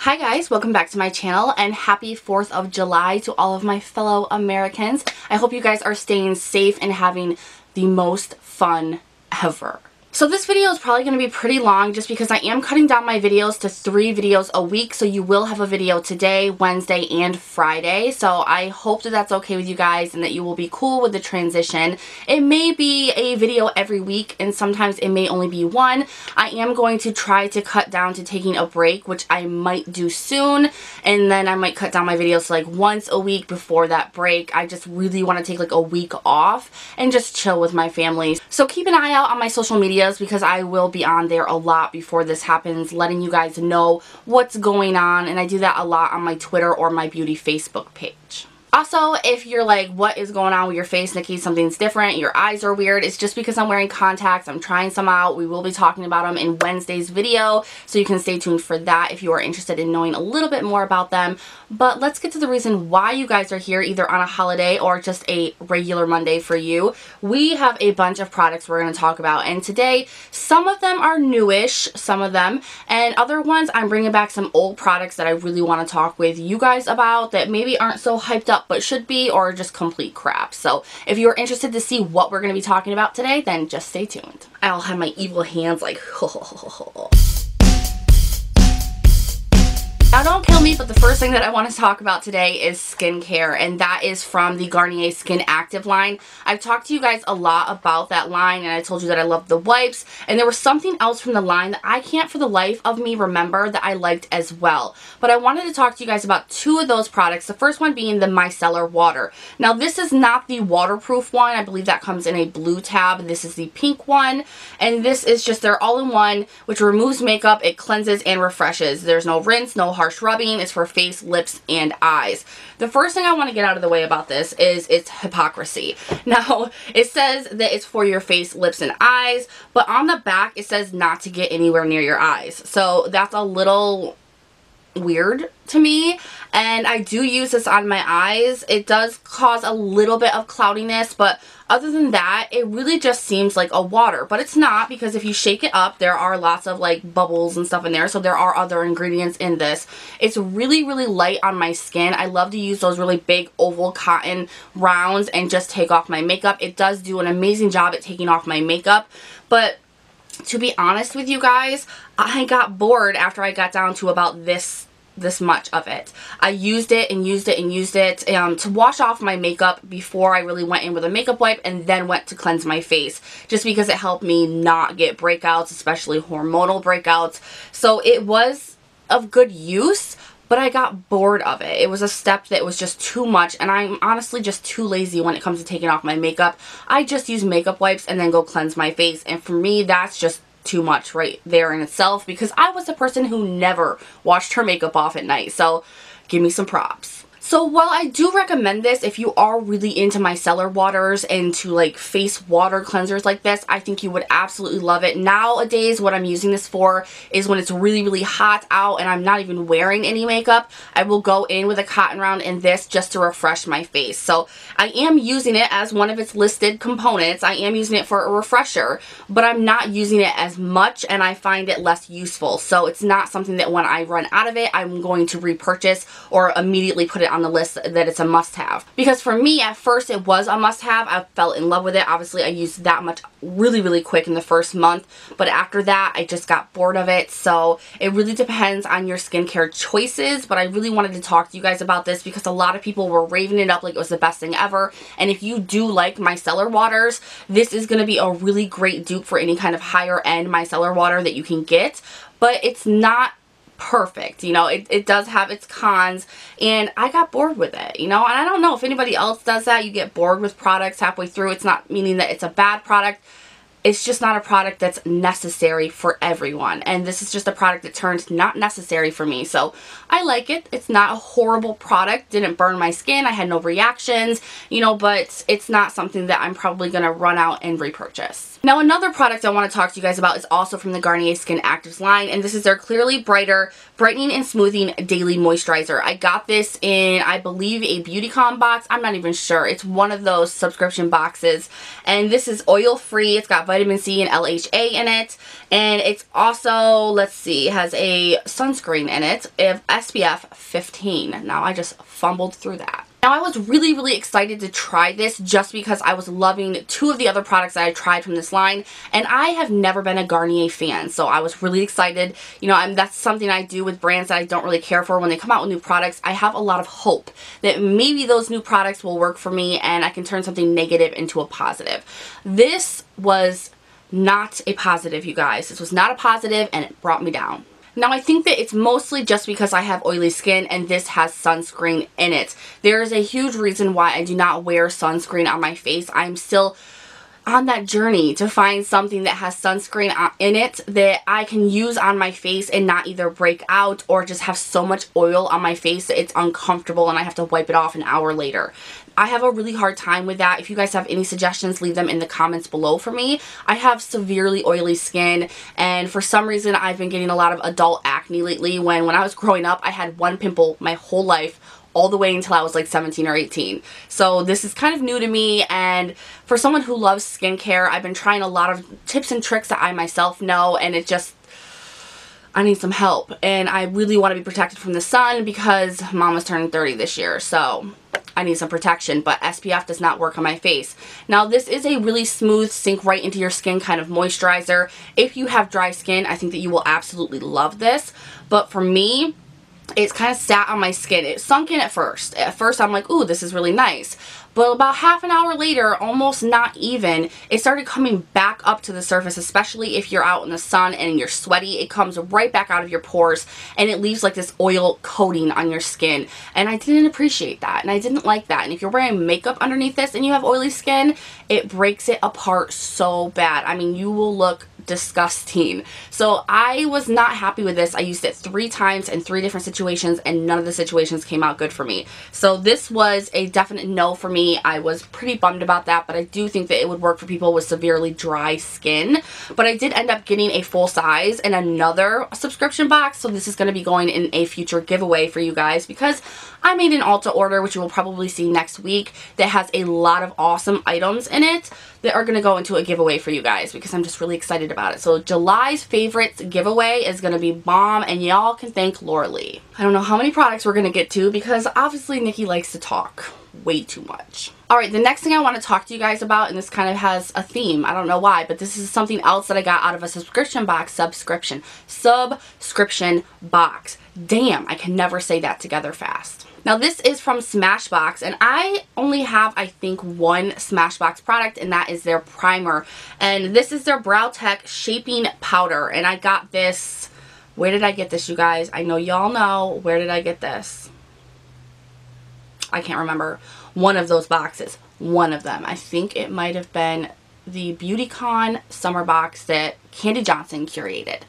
Hi guys, welcome back to my channel and happy 4th of July to all of my fellow Americans. I hope you guys are staying safe and having the most fun ever. So this video is probably going to be pretty long just because I am cutting down my videos to 3 videos a week. So you will have a video today, Wednesday, and Friday. So I hope that that's okay with you guys and that you will be cool with the transition. It may be a video every week and sometimes it may only be one. I am going to try to cut down to taking a break, which I might do soon. And then I might cut down my videos to like once a week before that break. I just really want to take like a week off and just chill with my family. So keep an eye out on my social media because I will be on there a lot before this happens, letting you guys know what's going on, and I do that a lot on my Twitter or my beauty Facebook page. Also, if you're like, what is going on with your face, Nikki? Something's different. Your eyes are weird. It's just because I'm wearing contacts. I'm trying some out. We will be talking about them in Wednesday's video, so you can stay tuned for that if you are interested in knowing a little bit more about them. But let's get to the reason why you guys are here, either on a holiday or just a regular Monday for you. We have a bunch of products we're going to talk about, and today, some of them are newish, some of them, and other ones I'm bringing back some old products that I really want to talk with you guys about that maybe aren't so hyped up but should be, or just complete crap. So if you're interested to see what we're going to be talking about today, then just stay tuned. I'll have my evil hands like Now don't kill me, but the first thing that I want to talk about today is skincare, and that is from the Garnier Skin Active line. I've talked to you guys a lot about that line, and I told you that I love the wipes, and there was something else from the line that I can't for the life of me remember that I liked as well. But I wanted to talk to you guys about 2 of those products, the first one being the Micellar Water. Now this is not the waterproof one. I believe that comes in a blue tab. This is the pink one, and this is just their all-in-one, which removes makeup, it cleanses and refreshes. There's no rinse, no harsh rubbing. It's for face, lips, and eyes. The first thing I want to get out of the way about this is its hypocrisy. Now, it says that it's for your face, lips, and eyes, but on the back it says not to get anywhere near your eyes. So that's a little weird to me, and I do use this on my eyes. It does cause a little bit of cloudiness, but other than that, it really just seems like a water, but it's not, because if you shake it up, there are lots of like bubbles and stuff in there, so there are other ingredients in this. It's really, really light on my skin. I love to use those really big oval cotton rounds and just take off my makeup. It does do an amazing job at taking off my makeup, but to be honest with you guys, I got bored after I got down to about this much of it. I used it and used it and used it to wash off my makeup before I really went in with a makeup wipe, and then went to cleanse my face, just because it helped me not get breakouts, especially hormonal breakouts. So it was of good use, but I got bored of it. It was a step that was just too much, and I'm honestly just too lazy when it comes to taking off my makeup. I just use makeup wipes and then go cleanse my face, and for me that's just too much right there in itself, because I was a person who never washed her makeup off at night. So give me some props. So while I do recommend this if you are really into micellar waters and to like face water cleansers like this, I think you would absolutely love it. Nowadays, what I'm using this for is when it's really, really hot out and I'm not even wearing any makeup, I will go in with a cotton round and this just to refresh my face. So I am using it as one of its listed components. I am using it for a refresher, but I'm not using it as much, and I find it less useful. So it's not something that when I run out of it, I'm going to repurchase or immediately put it on the list that it's a must-have. Because for me, at first it was a must-have. I fell in love with it. Obviously, I used that much really, really quick in the first month, but after that, I just got bored of it. So it really depends on your skincare choices, but I really wanted to talk to you guys about this because a lot of people were raving it up like it was the best thing ever. And if you do like micellar waters, this is going to be a really great dupe for any kind of higher end micellar water that you can get, but it's not perfect. You know, it does have its cons, and I got bored with it, you know, and I don't know if anybody else does that. You get bored with products halfway through. It's not meaning that it's a bad product. It's just not a product that's necessary for everyone, and this is just a product that turned not necessary for me. So I like it. It's not a horrible product. Didn't burn my skin. I had no reactions, you know, but it's not something that I'm probably going to run out and repurchase. Now, another product I want to talk to you guys about is also from the Garnier Skin Actives line, and this is their Clearly Brighter Brightening and Smoothing Daily Moisturizer. I got this in, I believe, a Beautycom box. I'm not even sure. It's one of those subscription boxes, and this is oil-free. It's got vitamin C and LHA in it. And it's also, let's see, has a sunscreen in it of SPF 15. Now, I just fumbled through that. Now, I was really excited to try this just because I was loving two of the other products that I tried from this line, and I have never been a Garnier fan, so I was really excited. You know, that's something I do with brands that I don't really care for. When they come out with new products, I have a lot of hope that maybe those new products will work for me and I can turn something negative into a positive. This was not a positive, you guys. This was not a positive, and it brought me down. Now, I think that it's mostly just because I have oily skin and this has sunscreen in it. There is a huge reason why I do not wear sunscreen on my face. I'm still on that journey to find something that has sunscreen in it that I can use on my face and not either break out or just have so much oil on my face that it's uncomfortable and I have to wipe it off an hour later. I have a really hard time with that. If you guys have any suggestions, leave them in the comments below for me. I have severely oily skin, and for some reason I've been getting a lot of adult acne lately when I was growing up I had one pimple my whole life, all the way until I was like 17 or 18. So this is kind of new to me, and for someone who loves skincare, I've been trying a lot of tips and tricks that I myself know, and it just, I need some help. And I really want to be protected from the sun because Mama's turning 30 this year, so I need some protection, but SPF does not work on my face. Now, this is a really smooth, sink right into your skin kind of moisturizer. If you have dry skin, I think that you will absolutely love this, but for me, it's kind of sat on my skin. It sunk in at first. At first, I'm like, ooh, this is really nice. But about half an hour later, almost not even, it started coming back up to the surface, especially if you're out in the sun and you're sweaty. It comes right back out of your pores and it leaves like this oil coating on your skin. And I didn't appreciate that, and I didn't like that. And if you're wearing makeup underneath this and you have oily skin, it breaks it apart so bad. I mean, you will look disgusting. So I was not happy with this. I used it 3 times in 3 different situations, and none of the situations came out good for me. So this was a definite no for me. I was pretty bummed about that, but I do think that it would work for people with severely dry skin. But I did end up getting a full size and another subscription box, so this is going to be going in a future giveaway for you guys because I made an Ulta order, which you will probably see next week, that has a lot of awesome items in it that are going to go into a giveaway for you guys because I'm just really excited about it. So July's favorites giveaway is going to be bomb, and y'all can thank Laura Lee. I don't know how many products we're going to get to because obviously Nikki likes to talk way too much. Alright, the next thing I want to talk to you guys about, and this kind of has a theme, I don't know why, but this is something else that I got out of a subscription box. Subscription box. Damn, I can never say that together fast. Now, this is from Smashbox, and I only have, I think, one Smashbox product, and that is their primer. And this is their Brow Tech Shaping Powder, and I got this, where did I get this, you guys? I know y'all know, where did I get this? I can't remember. One of those boxes. One of them. I think it might have been the BeautyCon summer box that Candy Johnson curated.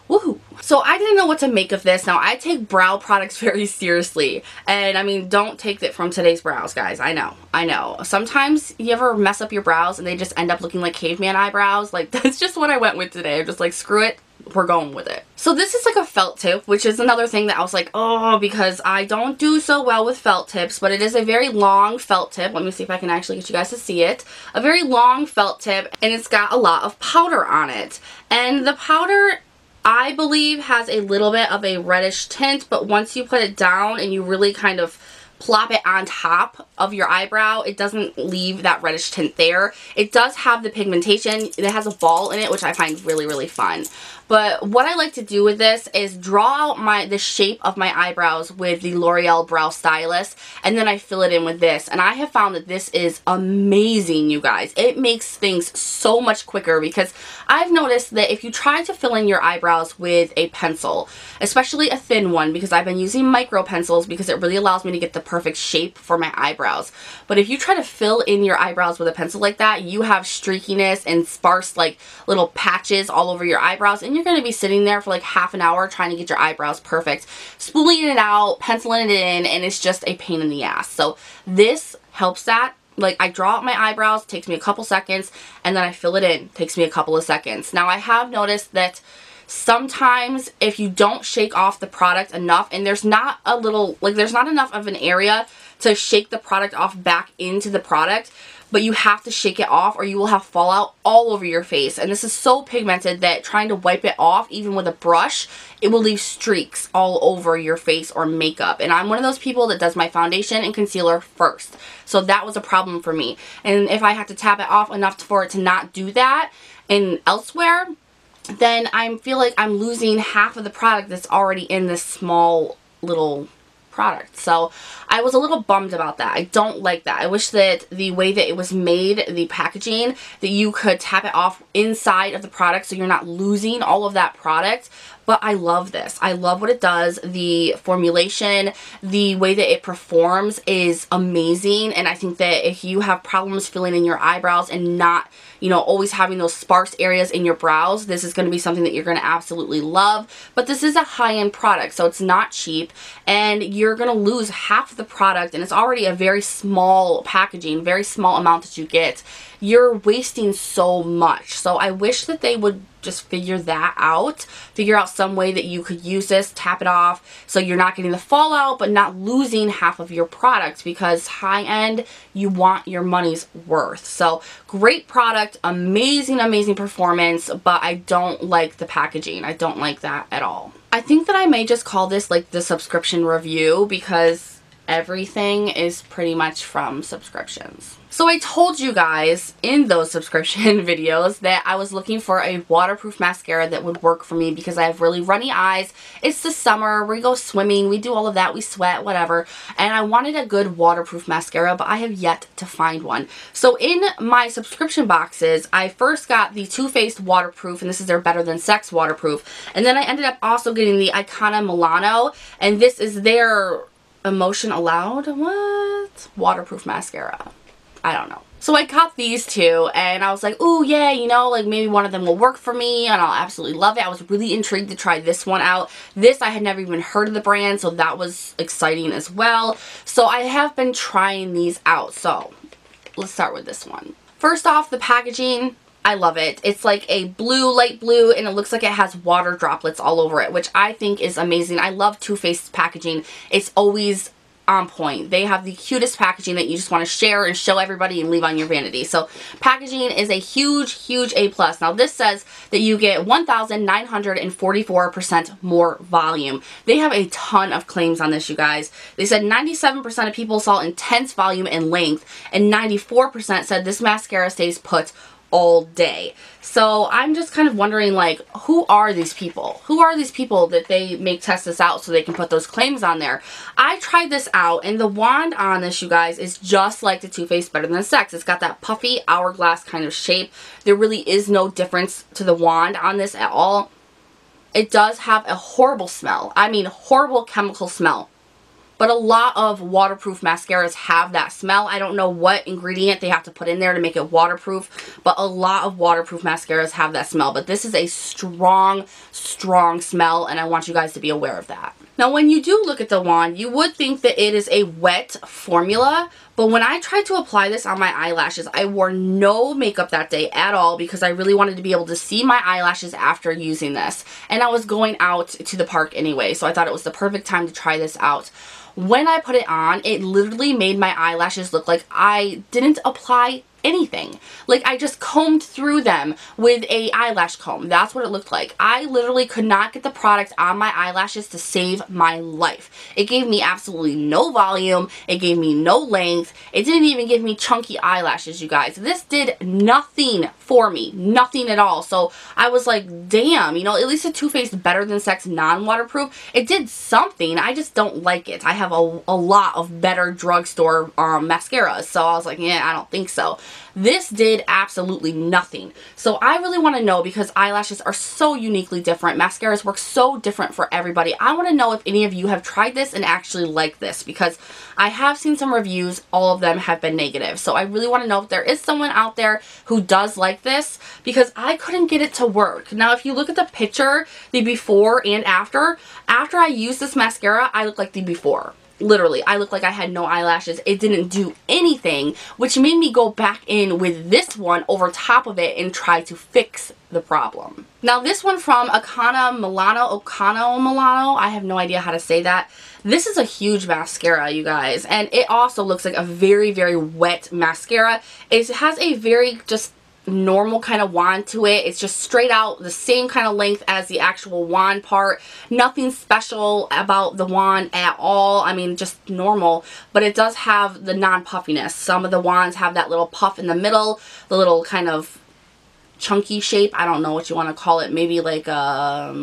Woohoo! So I didn't know what to make of this. Now, I take brow products very seriously. And I mean, don't take it from today's brows, guys. I know. I know. Sometimes you ever mess up your brows and they just end up looking like caveman eyebrows. Like, that's just what I went with today. I'm just like, screw it. We're going with it. So this is like a felt tip, which is another thing that I was like, oh, because I don't do so well with felt tips, but it is a very long felt tip. Let me see if I can actually get you guys to see it. A very long felt tip, and it's got a lot of powder on it. And the powder, I believe, has a little bit of a reddish tint, but once you put it down and you really kind of plop it on top of your eyebrow, it doesn't leave that reddish tint there. It does have the pigmentation. It has a ball in it, which I find really, really fun. But what I like to do with this is draw out the shape of my eyebrows with the L'Oreal Brow Stylist, and then I fill it in with this. And I have found that this is amazing, you guys. It makes things so much quicker, because I've noticed that if you try to fill in your eyebrows with a pencil, especially a thin one, because I've been using micro pencils because it really allows me to get the perfect shape for my eyebrows. But if you try to fill in your eyebrows with a pencil like that, you have streakiness and sparse like little patches all over your eyebrows, and you're going to be sitting there for like half an hour trying to get your eyebrows perfect, spooling it out, penciling it in, and it's just a pain in the ass. So this helps that. Like, I draw out my eyebrows, takes me a couple seconds, and then I fill it in, takes me a couple of seconds. Now, I have noticed that sometimes if you don't shake off the product enough, and there's not a little, like there's not enough of an area to shake the product off back into the product, but you have to shake it off or you will have fallout all over your face. And this is so pigmented that trying to wipe it off, even with a brush, it will leave streaks all over your face or makeup. And I'm one of those people that does my foundation and concealer first. So that was a problem for me. And if I have to tap it off enough for it to not do that and elsewhere, then I feel like I'm losing half of the product that's already in this small little product. So I was a little bummed about that. I don't like that. I wish that the way that it was made, the packaging, that you could tap it off inside of the product so you're not losing all of that product. But I love this. I love what it does. The formulation, the way that it performs is amazing. And I think that if you have problems filling in your eyebrows and not, you know, always having those sparse areas in your brows, this is going to be something that you're going to absolutely love. But this is a high-end product, so it's not cheap. And you're going to lose half of the product, and it's already a very small packaging, very small amount that you get. You're wasting so much. So I wish that they would just figure that out. Figure out some way that you could use this, tap it off, so you're not getting the fallout, but not losing half of your product, because high-end, you want your money's worth. So great product, amazing, amazing performance, but I don't like the packaging. I don't like that at all. I think that I may just call this like the subscription review, because everything is pretty much from subscriptions. So I told you guys in those subscription videos that I was looking for a waterproof mascara that would work for me because I have really runny eyes. It's the summer, we go swimming, we do all of that, we sweat, whatever. And I wanted a good waterproof mascara, but I have yet to find one. So in my subscription boxes, I first got the Too Faced waterproof, and this is their Better Than Sex waterproof. And then I ended up also getting the Icona Milano, and this is their Emotion Allowed, what? Waterproof mascara. I don't know. So I got these two, and I was like, ooh, yeah, you know, like maybe one of them will work for me, and I'll absolutely love it. I was really intrigued to try this one out. This, I had never even heard of the brand, so that was exciting as well. So I have been trying these out. So let's start with this one. First off, the packaging, I love it. It's like a blue, light blue, and it looks like it has water droplets all over it, which I think is amazing. I love Too Faced packaging. It's always on point. They have the cutest packaging that you just want to share and show everybody and leave on your vanity. So packaging is a huge, huge A+. Now this says that you get 1,944% more volume. They have a ton of claims on this, you guys. They said 97% of people saw intense volume and length, and 94% said this mascara stays put all day. So I'm just kind of wondering, like, who are these people? Who are these people that they make test this out so they can put those claims on there? I tried this out, and the wand on this, you guys, is just like the Too Faced Better Than Sex. It's got that puffy hourglass kind of shape. There really is no difference to the wand on this at all. It does have a horrible smell. I mean, horrible chemical smell. But a lot of waterproof mascaras have that smell. I don't know what ingredient they have to put in there to make it waterproof, but a lot of waterproof mascaras have that smell. But this is a strong, strong smell, and I want you guys to be aware of that. Now, when you do look at the wand, you would think that it is a wet formula, but when I tried to apply this on my eyelashes, I wore no makeup that day at all because I really wanted to be able to see my eyelashes after using this. And I was going out to the park anyway, so I thought it was the perfect time to try this out. When I put it on, it literally made my eyelashes look like I didn't apply anything. Like I just combed through them with a eyelash comb. That's what it looked like. I literally could not get the product on my eyelashes to save my life. It gave me absolutely no volume. It gave me no length. It didn't even give me chunky eyelashes, you guys. This did nothing for me. Nothing at all. So I was like, damn, you know, at least the Too Faced Better Than Sex non-waterproof, it did something. I just don't like it. I have a lot of better drugstore mascaras. So I was like, yeah, I don't think so. This did absolutely nothing. So I really want to know, because eyelashes are so uniquely different. Mascaras work so different for everybody. I want to know if any of you have tried this and actually like this, because I have seen some reviews. All of them have been negative. So I really want to know if there is someone out there who does like this, because I couldn't get it to work. Now, if you look at the picture, the before and after I used this mascara, I look like the before. literally, I looked like I had no eyelashes. It didn't do anything, which made me go back in with this one over top of it and try to fix the problem. Now this one from Okana Milano, I have no idea how to say that. This is a huge mascara, you guys, and it also looks like a very, very wet mascara. It has a very just normal kind of wand to it. It's just straight out the same kind of length as the actual wand part. Nothing special about the wand at all. I mean, just normal, but it does have the non-puffiness. Some of the wands have that little puff in the middle, the little kind of chunky shape. I don't know what you want to call it. Maybe like I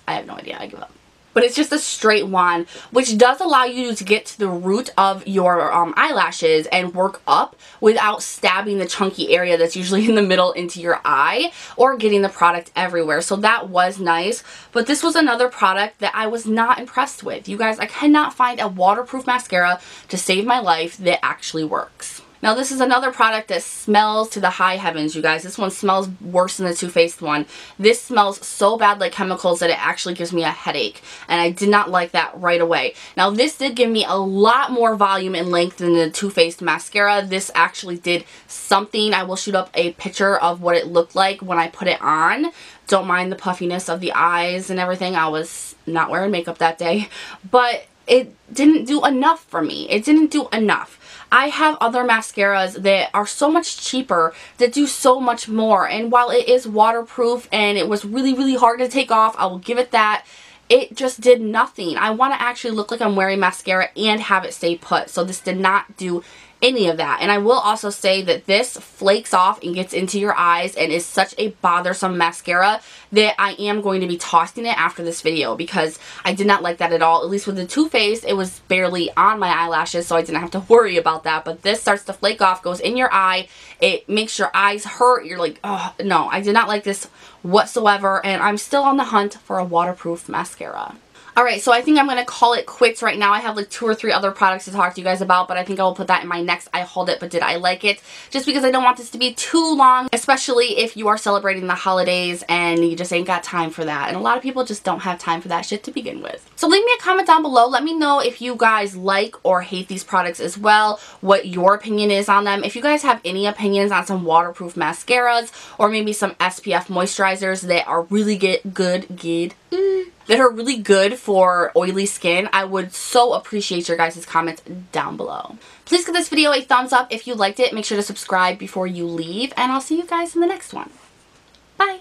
have no idea. I give up. But it's just a straight wand, which does allow you to get to the root of your eyelashes and work up without stabbing the chunky area that's usually in the middle into your eye or getting the product everywhere. So that was nice. But this was another product that I was not impressed with. You guys, I cannot find a waterproof mascara to save my life that actually works. Now this is another product that smells to the high heavens, you guys. This one smells worse than the Too Faced one. This smells so bad like chemicals that it actually gives me a headache, and I did not like that right away. Now this did give me a lot more volume and length than the Too Faced mascara. This actually did something. I will shoot up a picture of what it looked like when I put it on. Don't mind the puffiness of the eyes and everything. I was not wearing makeup that day, but it didn't do enough for me. It didn't do enough. I have other mascaras that are so much cheaper that do so much more, and while it is waterproof and it was really, really hard to take off, I will give it that. It just did nothing. I want to actually look like I'm wearing mascara and have it stay put, so this did not do any of that. And I will also say that this flakes off and gets into your eyes and is such a bothersome mascara that I am going to be tossing it after this video because I did not like that at all. At least with the Too Faced, it was barely on my eyelashes, so I didn't have to worry about that. But this starts to flake off, goes in your eye, it makes your eyes hurt. You're like, oh no, I did not like this whatsoever, and I'm still on the hunt for a waterproof mascara. Alright, so I think I'm going to call it quits right now. I have like 2 or 3 other products to talk to you guys about, but I think I will put that in my next I hauled it, but did I like it? Just because I don't want this to be too long, especially if you are celebrating the holidays and you just ain't got time for that. And a lot of people just don't have time for that shit to begin with. So leave me a comment down below. Let me know if you guys like or hate these products as well, what your opinion is on them. If you guys have any opinions on some waterproof mascaras or maybe some SPF moisturizers that are really that are really good for oily skin, I would so appreciate your guys' comments down below. Please give this video a thumbs up if you liked it. Make sure to subscribe before you leave, and I'll see you guys in the next one. Bye!